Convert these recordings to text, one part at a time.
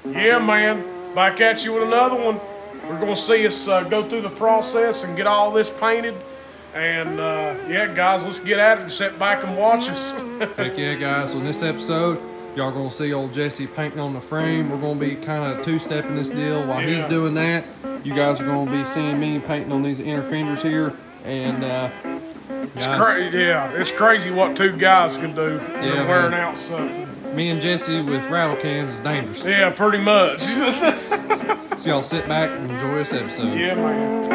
Yeah, man. Back at you with another one. We're going to see us go through the process and get all this painted. And, yeah, guys, let's get at it and sit back and watch us. Heck yeah, guys. So in this episode, y'all going to see old Jesse painting on the frame. We're going to be kind of two-stepping this deal. While he's doing that, you guys are going to be seeing me painting on these inner fenders here. And, it's crazy what two guys can do when they're wearing out something. Me and Jesse with rattle cans is dangerous. Yeah, pretty much. So y'all sit back and enjoy this episode. Yeah, man.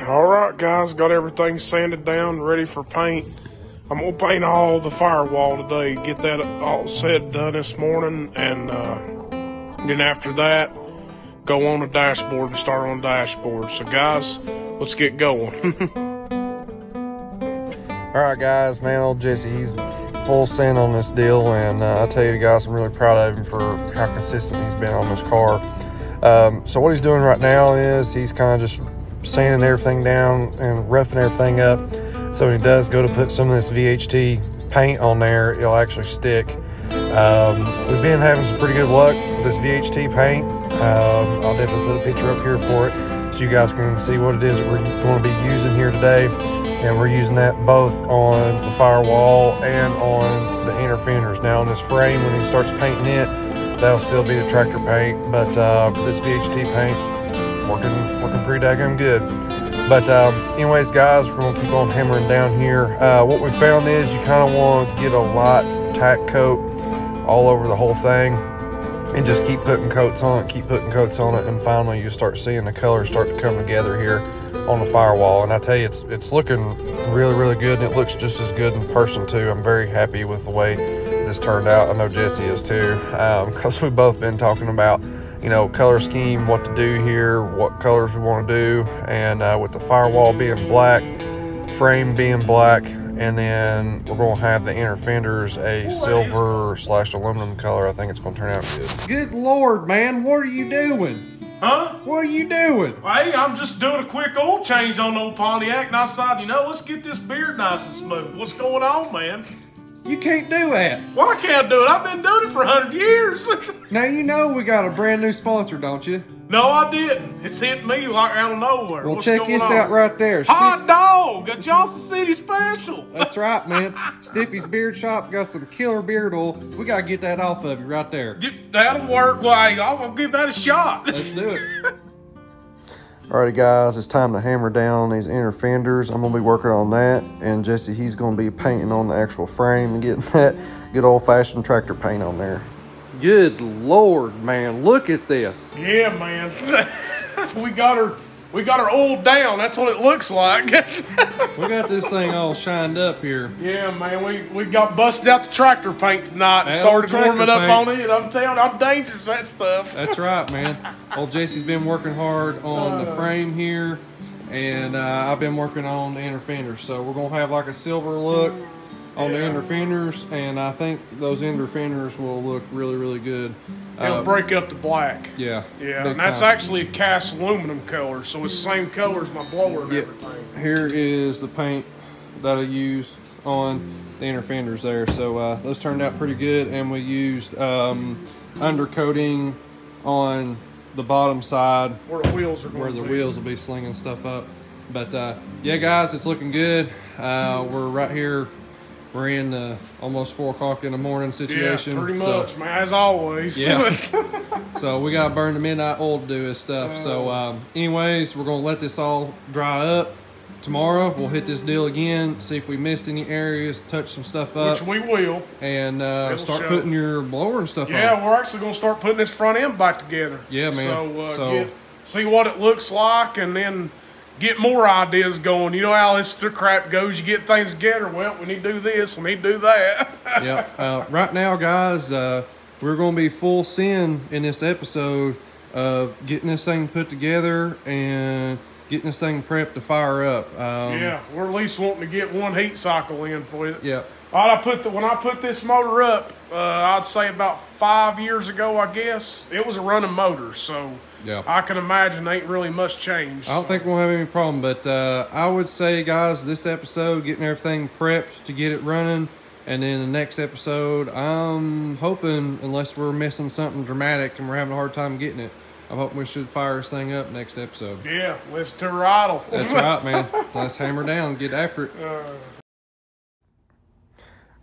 All right, guys, got everything sanded down, ready for paint. I'm gonna paint all the firewall today, get that all set done this morning, and then after that, go on the dashboard and start on the dashboard. So guys, let's get going. All right, guys, man, old Jesse, he's full send on this deal, and I tell you guys, I'm really proud of him for how consistent he's been on this car. So what he's doing right now is he's kind of just sanding everything down and roughing everything up. So when he does go to put some of this VHT paint on there, it'll actually stick. We've been having some pretty good luck with this VHT paint. I'll definitely put a picture up here for it so you guys can see what it is that we're going to be using here today. And we're using that both on the firewall and on the inner fenders. Now on this frame, when he starts painting it, that'll still be the tractor paint, but this VHT paint is working pretty daggone good. But anyways, guys, we're going to keep on hammering down here. What we found is you kind of want to get a light tack coat all over the whole thing and just keep putting coats on it, and finally you start seeing the colors start to come together here on the firewall. And I tell you, it's looking really, really good, and it looks just as good in person too. I'm very happy with the way this turned out. I know Jesse is too, because we've both been talking about, you know, color scheme, what to do here, what colors we want to do. And with the firewall being black, frame being black, and then we're going to have the inner fenders a silver / aluminum color, I think it's going to turn out good. Good Lord, man, what are you doing? Huh? What are you doing? Hey, I'm just doing a quick oil change on old Pontiac, and I decided, you know, let's get this beard nice and smooth. What's going on, man? You can't do that. Well, I can't do it. I've been doing it for 100 years. Now you know we got a brand new sponsor, don't you? No, I didn't. It's hit me like out of nowhere. Well, What's check this out right there. Hot dog, a Johnson City special. That's right, man. Stiffy's Beard Shop got some killer beard oil. We got to get that off of you right there. That'll work. Well, I'll give that a shot. Let's do it. Alrighty, guys, it's time to hammer down these inner fenders. I'm going to be working on that, and Jesse, he's going to be painting on the actual frame and getting that good old-fashioned tractor paint on there. Good Lord, man, look at this. Yeah, man. we got her oiled down. That's what it looks like. We got this thing all shined up here. Yeah, man. We got busted out the tractor paint tonight and started warming up on it. I'm telling you, I'm dangerous, that stuff. That's right, man. Old Jesse's been working hard on the frame here, and I've been working on the inner fenders. So we're going to have like a silver look on the inner fenders, and I think those inner fenders will look really, really good. It'll break up the black. Yeah. Yeah, and that's actually a cast aluminum color, so it's the same color as my blower and everything. Here is the paint that I used on the inner fenders there. So those turned out pretty good, and we used undercoating on the bottom side where the wheels are wheels will be slinging stuff up. But yeah, guys, it's looking good. We're right here. We're in the almost 4 o'clock in the morning situation. Yeah, pretty much, man, as always. Yeah. So we got to burn the midnight oil to do this stuff. So anyways, we're going to let this all dry up. Tomorrow, we'll hit this deal again, see if we missed any areas, touch some stuff up. Which we will. And start putting your blower and stuff on. Yeah, we're actually going to start putting this front end back together. Yeah, man. So, see what it looks like, and then get more ideas going. You know how this crap goes. You get things together. Well, we need to do this. We need to do that. Yeah. Right now, guys, we're going to be full send in this episode of getting this thing put together and getting this thing prepped to fire up. Yeah, we're at least wanting to get one heat cycle in for it. Yeah. When I put this motor up, I'd say about 5 years ago, I guess, it was a running motor, so yeah. I can imagine ain't really much changed. I don't think we'll have any problem, but I would say, guys, this episode, getting everything prepped to get it running, and then the next episode, I'm hoping, unless we're missing something dramatic and we're having a hard time getting it, I'm hoping we should fire this thing up next episode. Yeah, let's throttle. That's right, man. Let's hammer down, get after it.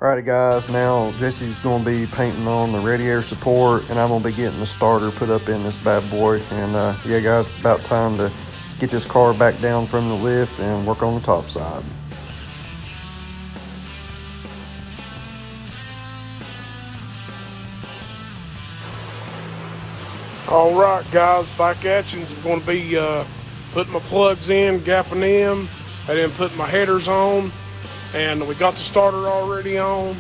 Alrighty guys, now Jesse's going to be painting on the radiator support, and I'm going to be getting the starter put up in this bad boy. And yeah guys, it's about time to get this car back down from the lift and work on the top side. All right, guys, back at you. I'm going to be putting my plugs in, gapping them, and then putting my headers on. And we got the starter already on.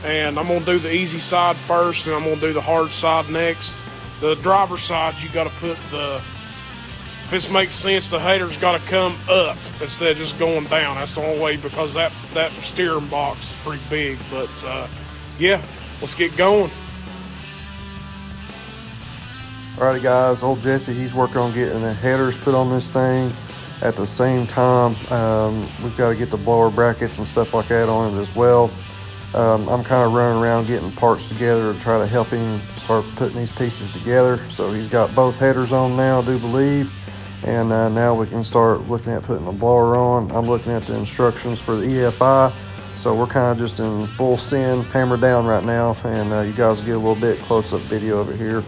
And I'm going to do the easy side first, and I'm going to do the hard side next. The driver's side, you got to put the, if this makes sense, the header's got to come up instead of just going down. That's the only way, because that steering box is pretty big. But yeah, let's get going. Alrighty guys, old Jesse, he's working on getting the headers put on this thing. At the same time, we've got to get the blower brackets and stuff like that on it as well. I'm kind of running around getting parts together to try to help him start putting these pieces together. So he's got both headers on now, I do believe. And now we can start looking at putting the blower on. I'm looking at the instructions for the EFI. So we're kind of just in full send, hammer down right now. And you guys will get a little bit close-up video of it here.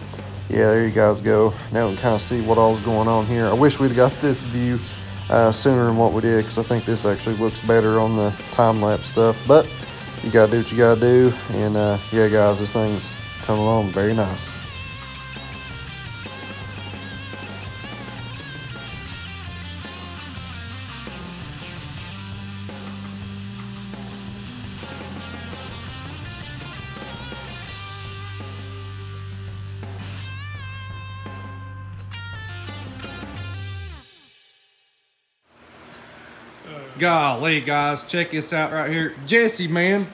Yeah, there you guys go. Now we can kind of see what all's going on here. I wish we'd got this view sooner than what we did, because I think this actually looks better on the time-lapse stuff. But you gotta do what you gotta do. And yeah guys, this thing's coming along very nice. Golly, guys, check this out right here. Jesse, man,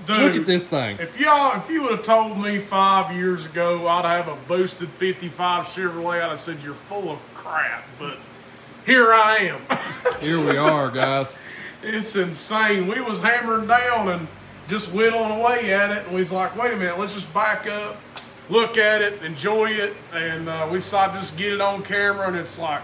Dude, look at this thing. If you would have told me 5 years ago I'd have a boosted 55 Chevrolet, I'd have said you're full of crap. But here I am. Here we are, guys. It's insane. We was hammering down and just whittling away at it, and we was like, wait a minute, let's just back up, look at it, enjoy it, and we decided to just get it on camera, and it's like,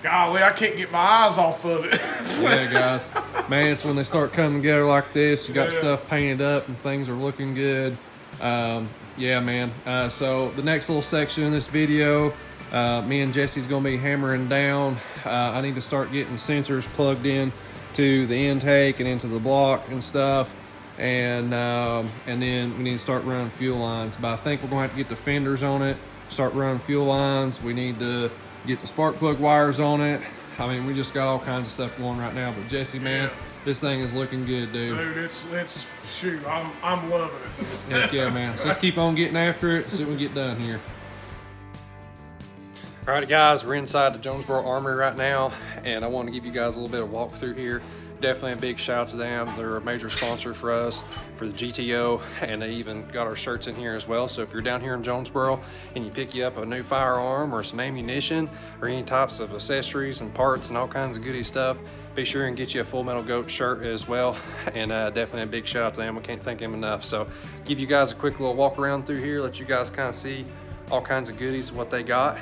golly, I can't get my eyes off of it. Yeah, guys. Man, it's when they start coming together like this. You got stuff painted up and things are looking good. Yeah, man. So the next little section in this video, me and Jesse's going to be hammering down. I need to start getting sensors plugged in to the intake and into the block and stuff. And then we need to start running fuel lines. But I think we're going to have to get the fenders on it, start running fuel lines. We need to get the spark plug wires on it. I mean, we just got all kinds of stuff going right now. But Jesse, man, this thing is looking good, dude. Dude, it's shoot, I'm loving it. Heck yeah, man. So let's keep on getting after it, see what we get done here. All right, guys, we're inside the Jonesborough Armory right now, and I want to give you guys a little bit of walkthrough here. Definitely a big shout out to them. They're a major sponsor for us for the GTO, and they even got our shirts in here as well. So if you're down here in Jonesborough and you pick you up a new firearm or some ammunition or any types of accessories and parts and all kinds of goodie stuff, be sure and get you a Full Metal Goat shirt as well. And definitely a big shout out to them. I can't thank them enough. So give you guys a quick little walk around through here, let you guys kind of see all kinds of goodies of what they got.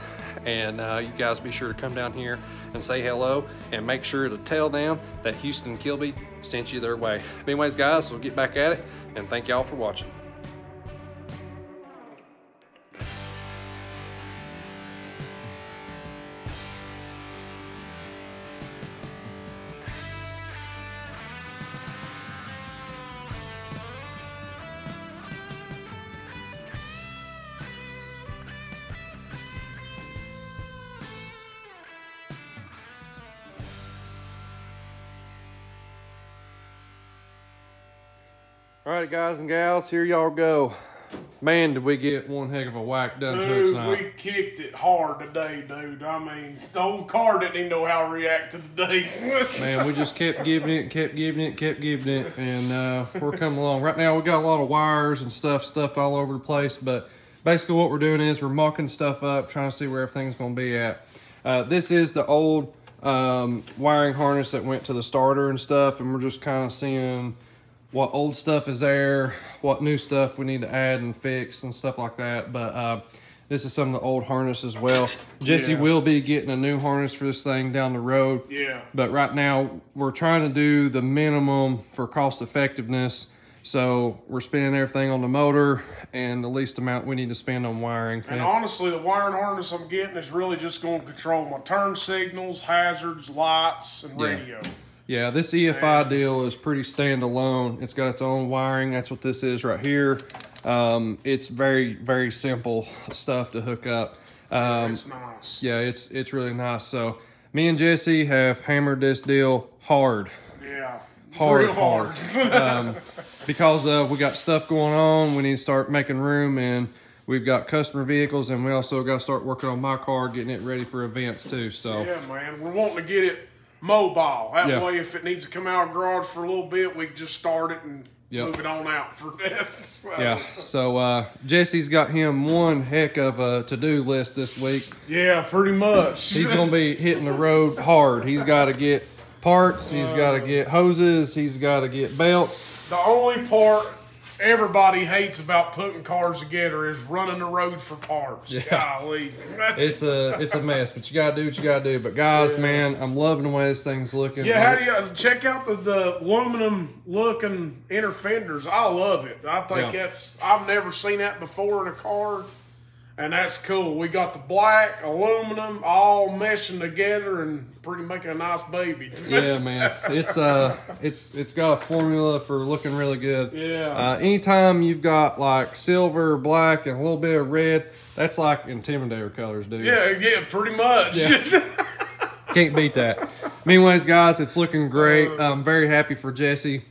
And you guys be sure to come down here and say hello, and make sure to tell them that Houston Kilby sent you their way. But anyways, guys, we'll get back at it, and thank y'all for watching. All right, guys and gals, here y'all go. man, did we get one heck of a whack done to it Dude, tonight. we kicked it hard today, dude. I mean, the old car didn't even know how to react to today. Man, we just kept giving it, kept giving it, and we're coming along. Right now, we got a lot of wires and stuffed all over the place, but basically what we're doing is we're mucking stuff up, trying to see where everything's going to be at. This is the old wiring harness that went to the starter and stuff, and we're just kind of seeing what old stuff is there, what new stuff we need to add and fix and stuff like that. But this is some of the old harness as well. Jesse will be getting a new harness for this thing down the road. Yeah. But right now, we're trying to do the minimum for cost effectiveness. So we're spending everything on the motor and the least amount we need to spend on wiring. And honestly, the wiring harness I'm getting is really just going to control my turn signals, hazards, lights, and radio. Yeah, this EFI deal is pretty standalone. It's got its own wiring. That's what this is right here. It's very, very simple stuff to hook up. It's nice. Yeah, it's really nice. So me and Jesse have hammered this deal hard. Yeah. Hard. Because we got stuff going on. We need to start making room, and we've got customer vehicles, and we also got to start working on my car, getting it ready for events too. So yeah, man, we're wanting to get it mobile. That way, if it needs to come out of the garage for a little bit, we can just start it and move it on out for that. So. Yeah, so Jesse's got him one heck of a to-do list this week. Yeah, pretty much. He's going to be hitting the road hard. He's got to get parts, he's got to get hoses, he's got to get belts. The only part everybody hates about putting cars together is running the road for parts. Yeah. Golly. It's a mess, but you gotta do what you gotta do. But guys, man, I'm loving the way this thing's looking. Yeah, how do you check out the aluminum looking inner fenders? I love it. I think I've never seen that before in a car, and that's cool. We got the black, aluminum, all meshing together and pretty making a nice baby. Yeah, man, it's got a formula for looking really good. Yeah. Anytime you've got like silver, black, and a little bit of red, that's like Intimidator colors, dude. Yeah, pretty much. Yeah. Can't beat that. Anyways, guys, it's looking great. I'm very happy for Jesse.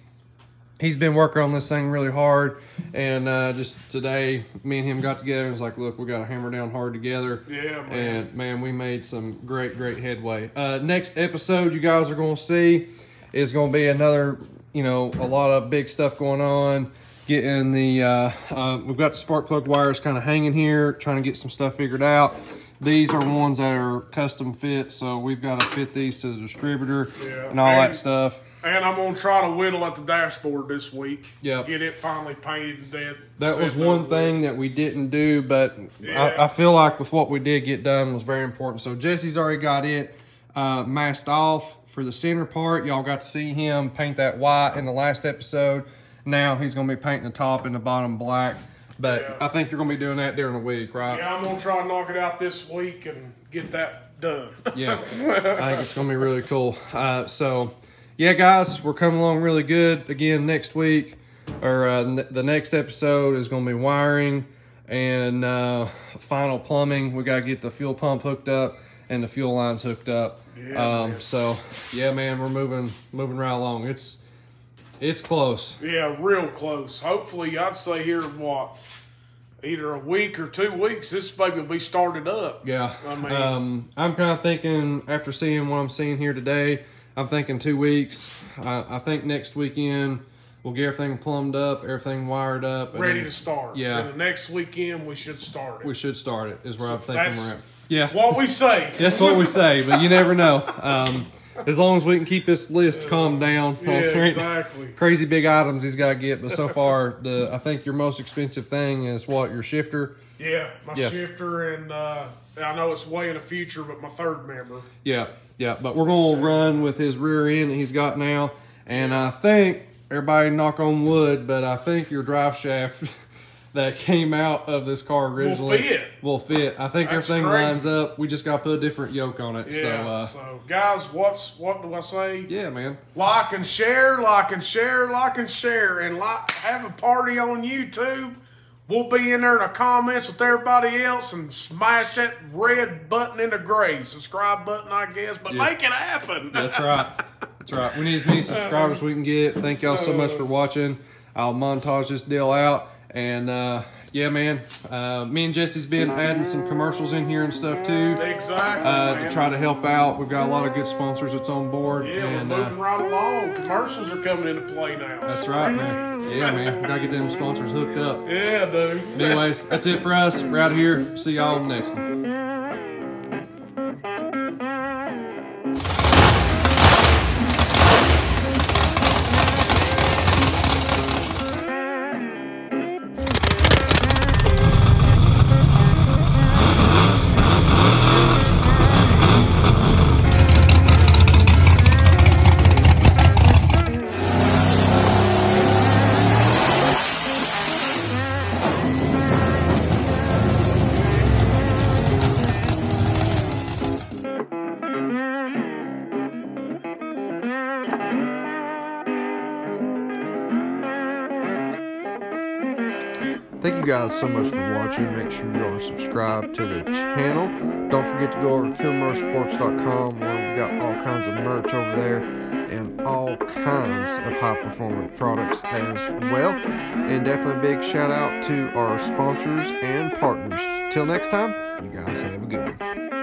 He's been working on this thing really hard, and just today, me and him got together and was like, look, we got to hammer down hard together. Yeah, man. And, man, we made some great headway. Next episode you guys are going to see is going to be another, a lot of big stuff going on. Getting the, we've got the spark plug wires kind of hanging here, trying to get some stuff figured out. These are ones that are custom fit, so we've got to fit these to the distributor and all that stuff. And I'm going to try to whittle at the dashboard this week. Yeah. Get it finally painted to death. That was one thing that we didn't do, but I feel like with what we did get done was very important. So Jesse's already got it masked off for the center part. Y'all got to see him paint that white in the last episode. Now he's going to be painting the top and the bottom black. But I think you're going to be doing that during the week, right? Yeah, I'm going to try and knock it out this week and get that done. Yeah, I think it's going to be really cool. So... yeah, guys, we're coming along really good. Again, next week, or the next episode is going to be wiring and final plumbing. We got to get the fuel pump hooked up and the fuel lines hooked up. Yeah, so, yeah, man, we're moving right along. It's close. Yeah, real close. Hopefully, I'd say here, either a week or 2 weeks, this baby will be started up. Yeah. I mean, I'm kind of thinking, after seeing what I'm seeing here today, I'm thinking 2 weeks. I think next weekend we'll get everything plumbed up, everything wired up. Ready to start. Yeah. And the next weekend we should start it. We should start it, is where I'm thinking we're at. Yeah. What we say. That's what we say, but you never know. As long as we can keep this list calmed down. Yeah, exactly. Crazy big items he's got to get, but so far, I think your most expensive thing is what, your shifter? Yeah, my shifter, and I know it's way in the future, but my third member. Yeah, but we're going to run with his rear end that he's got now, and I think, everybody knock on wood, but I think your drive shaft that came out of this car originally will fit. I think everything lines up. We just got to put a different yoke on it. Yeah, so guys, what do I say? Yeah, man. Like and share, like and share, like and share, and have a party on YouTube. We'll be in there in the comments with everybody else and smash that red button into gray. Subscribe button, I guess, but make it happen. That's right. That's right. We need as many subscribers we can get. Thank y'all so much for watching. I'll montage this deal out. And yeah, man. Me and Jesse's been adding some commercials in here and stuff too. Exactly. To try to help out. We've got a lot of good sponsors that's on board. Yeah, and, we're moving right along. Commercials are coming into play now. That's right, man. Yeah, man. We gotta get them sponsors hooked up. Yeah, dude. Anyways, that's it for us. We're out of here. See y'all on the next one. Thank you guys so much for watching. Make sure you are subscribed to the channel. Don't forget to go over to KillMotorsports.com where we've got all kinds of merch over there and all kinds of high performance products as well. And definitely a big shout out to our sponsors and partners. Till next time, you guys have a good one.